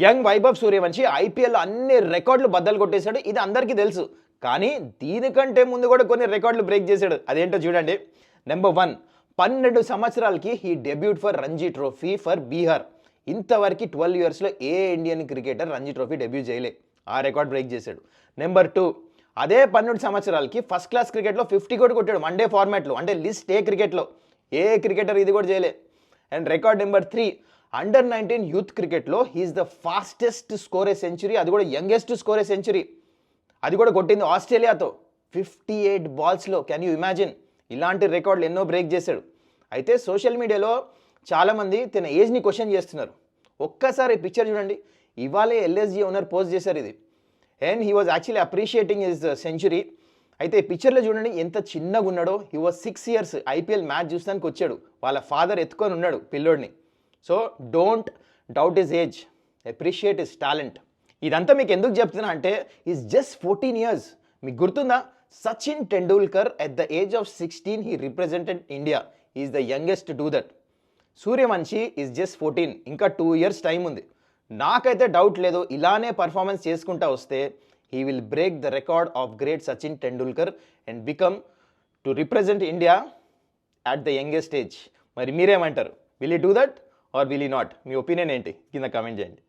Young Vaibhav Suryavanshi IPL అన్ని రికార్డులు బద్దలు కొట్టేశాడు. ఇది అందరికీ తెలుసు. కానీ దీనికంటే ముందు కూడా కొన్ని రికార్డులు బ్రేక్ చేశాడు. అదేంటో చూడండి. నెంబర్ 1, 12 సంవత్సరాలకి he debut for Ranji trophy for Bihar. ఇంతవరకు 12 ఇయర్స్లో ఏ Indian cricketer Ranji trophy debut చేయలే. ఆ రికార్డ్ బ్రేక్ చేశాడు. నెంబర్ 2, అదే 12 సంవత్సరాలకి ఫస్ట్ క్లాస్ క్రికెట్లో 50 కూడా కొట్టాడు. వన్డే ఫార్మాట్లో, అంటే లిస్ట్ ఏ క్రికెట్లో. ఏ క్రికెటర్ ఇది కూడా చేయలే. And record number 3, under 19 youth క్రికెట్లో he is the fastest scored century, అది కూడా యంగెస్ట్ స్కోరే సెంచురీ. అది కూడా కొట్టింది ఆస్ట్రేలియాతో 58 బాల్స్లో. Can you imagine? ఇలాంటి రికార్డులు ఎన్నో బ్రేక్ చేశాడు. అయితే సోషల్ మీడియాలో చాలామంది తన ఏజ్ని క్వశ్చన్ చేస్తున్నారు. ఒక్కసారి పిక్చర్ చూడండి. ఇవాళే ఎల్ఎస్జీ ఓనర్ పోస్ట్ చేశారు ఇది. And he was actually appreciating his century. అయితే ఈ పిక్చర్లో చూడండి ఎంత చిన్నగా ఉన్నాడో. He was 6 years. IPL match చూస్తానికి వచ్చాడు. వాళ్ళ ఫాదర్ ఎత్తుకొని ఉన్నాడు పిల్లోడిని. So don't doubt his age, appreciate his talent. ఇదంతా మీకు ఎందుకు చెప్తున్నా అంటే ఈజ్ జస్ట్ 14 ఇయర్స్. మీకు గుర్తుందా? Sachin Tendulkar at the age of 16 he represented India. Is the youngest to do that. Suryavanshi is just 14. ఇంకా 2 ఇయర్స్ టైం ఉంది. నాకైతే డౌట్ లేదు, ఇలానే పర్ఫార్మెన్స్ చేసుకుంటా వస్తే he will break the record of great Sachin Tendulkar and become to represent India at the youngest age. మరి మీరేమంటారు? Will you do that or will you not? మీ ఒపీనియన్ ఏంటి కింద కామెంట్ చేయండి.